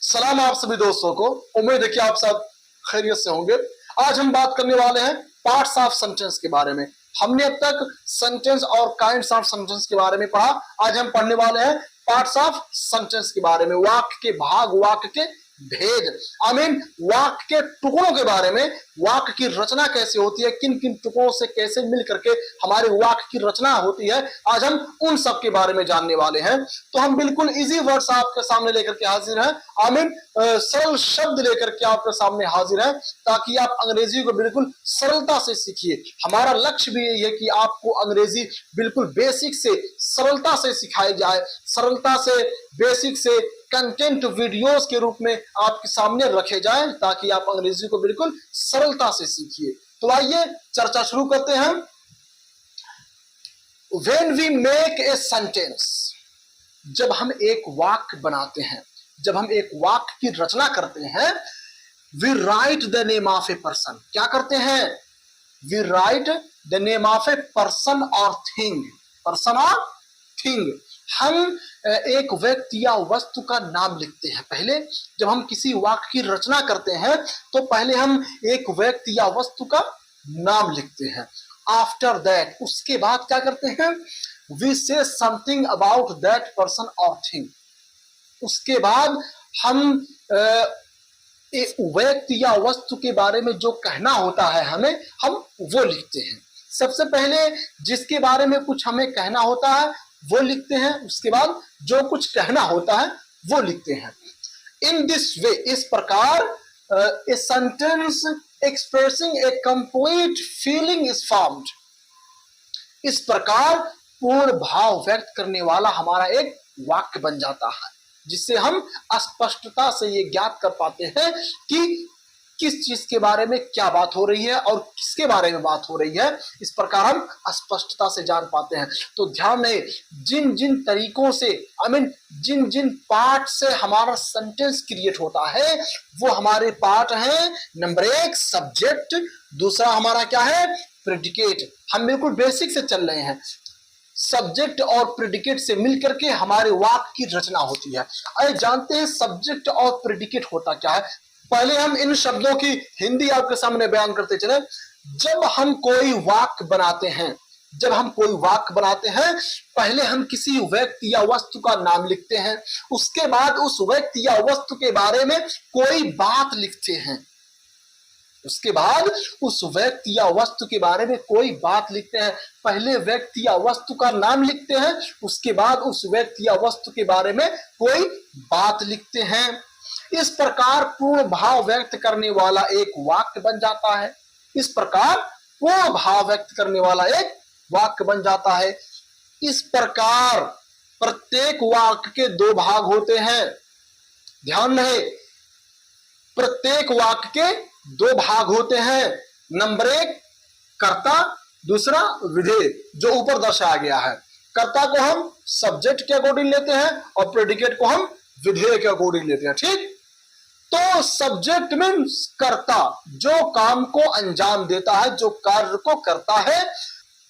सलाम आप सभी दोस्तों को। उम्मीद है कि आप सब खैरियत से होंगे। आज हम बात करने वाले हैं पार्ट्स ऑफ सेंटेंस के बारे में। हमने अब तक सेंटेंस और काइंड्स ऑफ सेंटेंस के बारे में पढ़ा। आज हम पढ़ने वाले हैं पार्ट्स ऑफ सेंटेंस के बारे में, वाक्य के भाग, वाक्य के भेद, वाक्य के टुकड़ों के बारे में। वाक्य की रचना कैसे होती है, किन किन टुकड़ों से कैसे मिल करके हमारे वाक्य की रचना होती है, आज हम उन सब के बारे में जानने वाले हैं। तो हम बिल्कुल इजी वर्ड्स आपके सामने लेकर के हाजिर हैं। सरल शब्द लेकर के आपके सामने हाजिर हैं, ताकि आप अंग्रेजी को बिल्कुल सरलता से सीखिए। हमारा लक्ष्य भी यही है कि आपको अंग्रेजी बिल्कुल बेसिक से सरलता से सिखाई जाए, सरलता से बेसिक से कंटेंट वीडियोस के रूप में आपके सामने रखे जाएं, ताकि आप अंग्रेजी को बिल्कुल सरलता से सीखिए। तो आइए चर्चा शुरू करते हैं। When we make a sentence, जब हम एक वाक्य बनाते हैं, जब हम एक वाक्य की रचना करते हैं, we write the name of a person। क्या करते हैं? We write the name of a person or thing। person or thing। हम एक व्यक्ति या वस्तु का नाम लिखते हैं। पहले जब हम किसी वाक्य की रचना करते हैं तो पहले हम एक व्यक्ति या वस्तु का नाम लिखते हैं। आफ्टर दैट, उसके बाद क्या करते हैं? We say something about that person और थिंग। उसके बाद हम एक व्यक्ति या वस्तु के बारे में जो कहना होता है हमें, हम वो लिखते हैं। सबसे पहले जिसके बारे में कुछ हमें कहना होता है वो लिखते हैं, उसके बाद जो कुछ कहना होता है वो लिखते हैं। इन दिस वे, इस प्रकार a sentence expressing A complete feeling is formed. इस प्रकार पूर्ण भाव व्यक्त करने वाला हमारा एक वाक्य बन जाता है, जिससे हम स्पष्टता से ये ज्ञात कर पाते हैं कि किस चीज के बारे में क्या बात हो रही है और किसके बारे में बात हो रही है। इस प्रकार हम स्पष्टता से जान पाते हैं। तो ध्यान रहे, जिन जिन तरीकों से जिन जिन पार्ट से हमारा सेंटेंस क्रिएट होता है वो हमारे पार्ट हैं। नंबर 1 सब्जेक्ट, दूसरा हमारा क्या है? प्रेडिकेट। हम बिल्कुल बेसिक से चल रहे हैं। सब्जेक्ट और प्रेडिकेट से मिलकर के हमारे वाक्य की रचना होती है। अरे जानते हैं सब्जेक्ट और प्रेडिकेट होता क्या है? पहले हम इन शब्दों की हिंदी आपके सामने बयान करते चले। जब हम कोई वाक्य बनाते हैं, पहले हम किसी व्यक्ति या वस्तु का नाम लिखते हैं, उसके बाद उस व्यक्ति या वस्तु के बारे में कोई बात लिखते हैं। उसके बाद उस व्यक्ति या वस्तु के बारे में कोई बात लिखते हैं। पहले व्यक्ति या वस्तु का नाम लिखते हैं, उसके बाद उस व्यक्ति या वस्तु के बारे में कोई बात लिखते हैं। इस प्रकार पूर्ण भाव व्यक्त करने वाला एक वाक्य बन जाता है। इस प्रकार पूर्ण भाव व्यक्त करने वाला एक वाक्य बन जाता है। इस प्रकार प्रत्येक वाक्य के 2 भाग होते हैं। ध्यान रहे, प्रत्येक वाक्य के 2 भाग होते हैं। नंबर 1 कर्ता, दूसरा विधेय, जो ऊपर दर्शाया गया है। कर्ता को हम सब्जेक्ट के अकॉर्डिंग लेते हैं और प्रेडिकेट को हम विधेय के अकॉर्डिंग लेते हैं। ठीक, तो सब्जेक्ट मीन्स कर्ता, जो काम को अंजाम देता है, जो कार्य को करता है।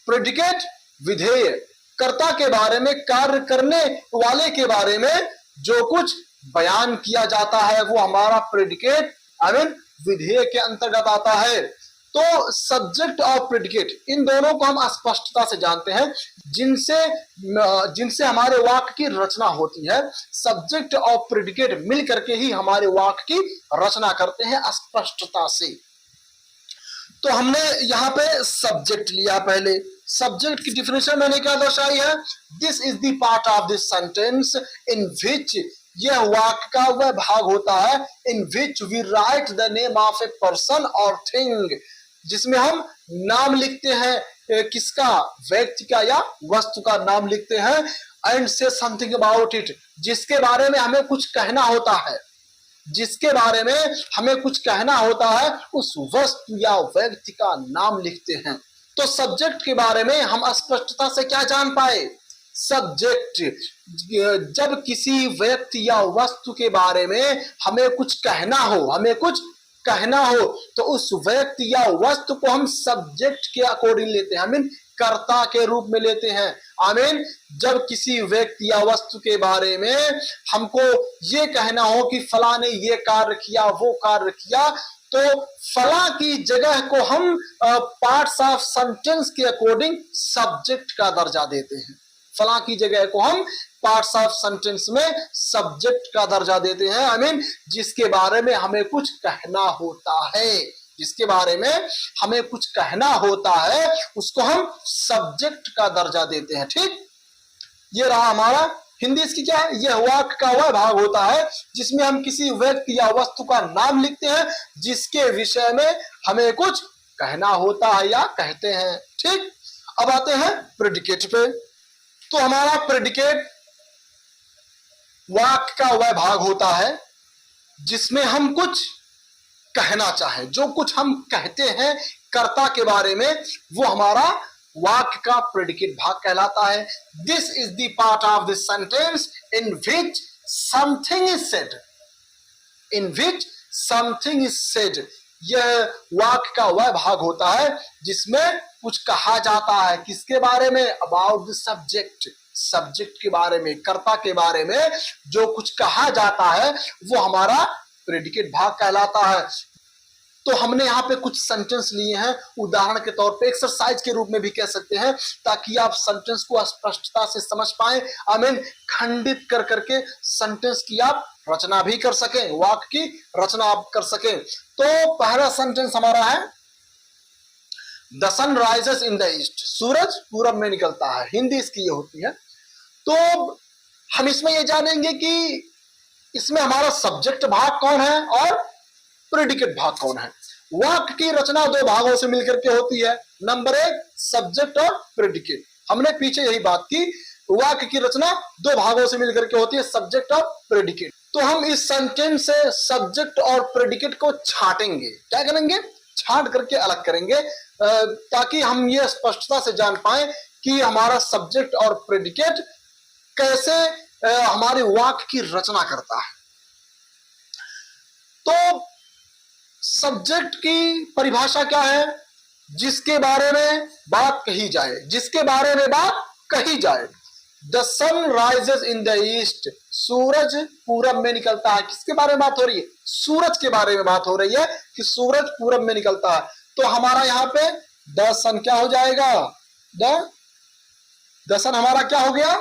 प्रेडिकेट विधेय, कर्ता के बारे में, कार्य करने वाले के बारे में जो कुछ बयान किया जाता है वो हमारा प्रेडिकेट विधेय के अंतर्गत आता है। तो सब्जेक्ट और प्रेडिकेट, इन दोनों को हम स्पष्टता से जानते हैं, जिनसे हमारे वाक्य की रचना होती है। सब्जेक्ट और प्रेडिकेट मिल करके ही हमारे वाक्य की रचना करते हैं स्पष्टता से। तो हमने यहाँ पे सब्जेक्ट लिया। पहले सब्जेक्ट की डिफिनेशन मैंने क्या दर्शाई है? This is the part of this sentence in which, यह वाक्य का वह भाग होता है, in which we write the name of a person और थिंग, जिसमें हम नाम लिखते हैं। किसका? व्यक्ति का या वस्तु का नाम लिखते हैं। एंड से समथिंग अबाउट इट, जिसके बारे में हमें कुछ कहना होता है, जिसके बारे में हमें कुछ कहना होता है, उस वस्तु या व्यक्ति का नाम लिखते हैं। तो सब्जेक्ट के बारे में हम स्पष्टता से क्या जान पाए? सब्जेक्ट, जब किसी व्यक्ति या वस्तु के बारे में हमें कुछ कहना हो, तो उस व्यक्ति या वस्तु को हम सब्जेक्ट के अकॉर्डिंग लेते हैं, कर्ता के रूप में लेते हैं। आमीन। जब किसी व्यक्ति या वस्तु के बारे में हमको ये कहना हो कि फला ने ये कार्य किया, वो कार्य किया, तो फला की जगह को हम पार्ट्स ऑफ सेंटेंस के अकॉर्डिंग सब्जेक्ट का दर्जा देते हैं। फला की जगह को हम पार्ट्स ऑफ सेंटेंस में सब्जेक्ट का दर्जा देते हैं। आई मीन जिसके बारे में हमें कुछ कहना होता है, जिसके बारे में हमें कुछ कहना होता है उसको हम सब्जेक्ट का दर्जा देते हैं। ठीक, ये रहा हमारा हिंदी। इसकी क्या है, यह वाक्य का वह भाग होता है जिसमें हम किसी व्यक्ति या वस्तु का नाम लिखते हैं जिसके विषय में हमें कुछ कहना होता है या कहते हैं। ठीक, अब आते हैं प्रेडिकेट पे। तो हमारा प्रेडिकेट वाक्य का वह भाग होता है जिसमें हम कुछ कहना चाहें, जो कुछ हम कहते हैं कर्ता के बारे में, वो हमारा वाक्य का प्रेडिकेट भाग कहलाता है। This is the part of the sentence in which something is said, in which something is said. यह वाक्य का वह भाग होता है जिसमें कुछ कहा जाता है, किसके बारे में, अबाउट द सब्जेक्ट, सब्जेक्ट के बारे में, कर्ता के बारे में जो कुछ कहा जाता है वो हमारा प्रेडिकेट भाग कहलाता है। तो हमने यहाँ पे कुछ सेंटेंस लिए हैं, उदाहरण के तौर पे एक्सरसाइज के रूप में भी कह सकते हैं, ताकि आप सेंटेंस को स्पष्टता से समझ पाए। आई मीन खंडित कर करके सेंटेंस की आप रचना भी कर सकें, वाक्य की रचना आप कर सकें। तो पहला सेंटेंस हमारा है the sun rises in the east, सूरज पूरब में निकलता है, हिंदी इसकी ये होती है। तो हम इसमें ये जानेंगे कि इसमें हमारा सब्जेक्ट भाग कौन है और प्रेडिकेट भाग कौन है। वाक्य की रचना दो भागों से मिलकर के होती है, नंबर एक सब्जेक्ट और प्रेडिकेट। हमने पीछे यही बात की, वाक्य की रचना दो भागों से मिलकर के होती है, सब्जेक्ट और प्रेडिकेट। तो हम इस सेंटेंस से सब्जेक्ट और प्रेडिकेट को छांटेंगे, क्या करेंगे, छांट करके अलग करेंगे, ताकि हम ये स्पष्टता से जान पाए कि हमारा सब्जेक्ट और प्रेडिकेट कैसे हमारे वाक्य की रचना करता है। तो सब्जेक्ट की परिभाषा क्या है, जिसके बारे में बात कही जाए, जिसके बारे में बात कही जाए। The sun rises in the east, सूरज पूरब में निकलता है, किसके बारे में बात हो रही है, सूरज के बारे में बात हो रही है कि सूरज पूरब में निकलता है। तो हमारा यहाँ पे द सन क्या हो जाएगा, द सन हमारा क्या हो गया,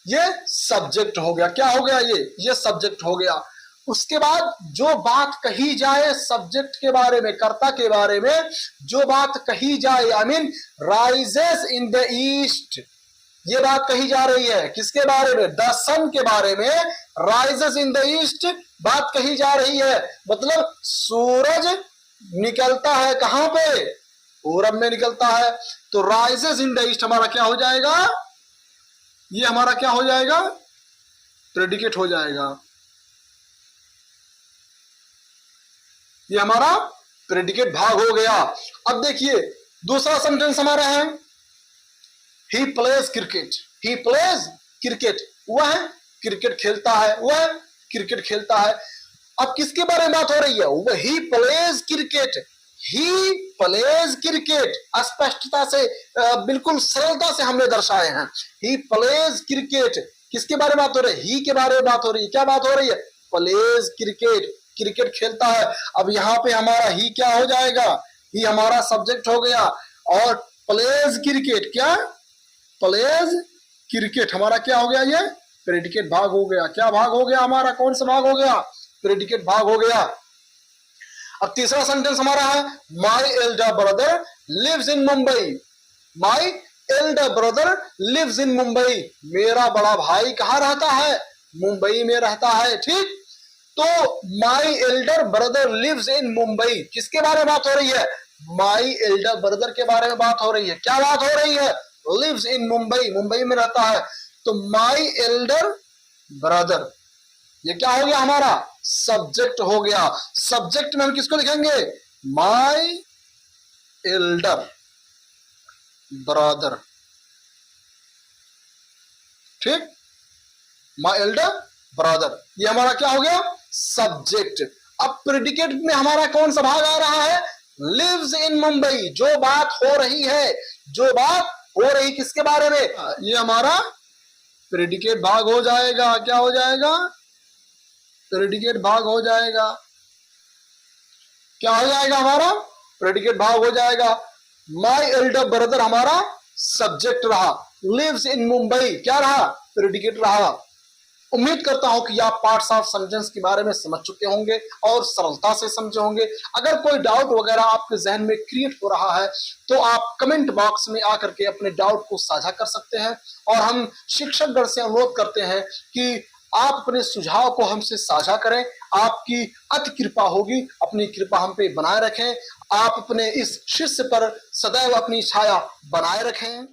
ये सब्जेक्ट हो गया, क्या हो गया, ये सब्जेक्ट हो गया। उसके बाद जो बात कही जाए सब्जेक्ट के बारे में, कर्ता के बारे में जो बात कही जाए, I mean rises in the east, ये बात कही जा रही है किसके बारे में, द सन के बारे में। राइजेस इन द ईस्ट बात कही जा रही है, मतलब सूरज निकलता है कहां पे, पूरब में निकलता है। तो राइजेस इन द ईस्ट हमारा क्या हो जाएगा, ये हमारा क्या हो जाएगा, प्रेडिकेट हो जाएगा, ये हमारा प्रेडिकेट भाग हो गया। अब देखिए दूसरा सेंटेंस हमारा है he plays cricket, he plays cricket, वह क्रिकेट खेलता है, वह क्रिकेट खेलता है। अब किसके बारे में बात हो रही है, वह he plays cricket, he plays cricket, स्पष्टता से बिल्कुल सरलता से हमने दर्शाए हैं, ही प्लेज क्रिकेट। किसके बारे में बात हो रही है, ही के बारे में बात हो रही है, क्या बात हो रही है, प्लेज क्रिकेट, क्रिकेट खेलता है। अब यहाँ पे हमारा ही क्या हो जाएगा, ही हमारा सब्जेक्ट हो गया और प्लेज क्रिकेट, क्या प्लेज क्रिकेट हमारा क्या हो गया, ये प्रेडिकेट भाग हो गया। क्या भाग हो गया हमारा, कौन सा भाग हो गया, प्रेडिकेट भाग हो गया। अब तीसरा सेंटेंस हमारा है my elder brother lives in Mumbai, my elder brother lives in Mumbai, मेरा बड़ा भाई कहाँ रहता है, मुंबई में रहता है। ठीक, तो my elder brother lives in Mumbai, किसके बारे में बात हो रही है, माई एल्डर ब्रदर के बारे में बात हो रही है। क्या बात हो रही है, लिव्स इन मुंबई, मुंबई में रहता है। तो माई एल्डर ब्रदर, ये क्या हो गया हमारा, सब्जेक्ट हो गया। सब्जेक्ट में हम किसको लिखेंगे, माई एल्डर ब्रदर, ठीक, माई एल्डर ब्रदर, ये हमारा क्या हो गया, सब्जेक्ट। अब प्रेडिकेट में हमारा कौन सा भाग आ रहा है, लिव्स इन मुंबई, जो बात हो रही है, जो बात हो रही किसके बारे में? ये हमारा प्रेडिकेट भाग हो जाएगा। क्या हो जाएगा? प्रेडिकेट भाग हो जाएगा। क्या हो जाएगा? हमारा प्रेडिकेट भाग हो जाएगा। माई एल्डर ब्रदर हमारा सब्जेक्ट रहा, लिव्स इन मुंबई क्या रहा? प्रेडिकेट रहा। उम्मीद करता हूं कि आप पार्ट्स ऑफ सेंटेंस के बारे में समझ चुके होंगे और सरलता से समझे होंगे। अगर कोई डाउट वगैरह आपके जहन में क्रिएट हो रहा है तो आप कमेंट बॉक्स में आकर के अपने डाउट को साझा कर सकते हैं और हम शिक्षकगण से अनुरोध करते हैं कि आप अपने सुझाव को हमसे साझा करें। आपकी अति कृपा होगी, अपनी कृपा हम पे बनाए रखें। आप अपने इस शिष्य पर सदैव अपनी छाया बनाए रखें।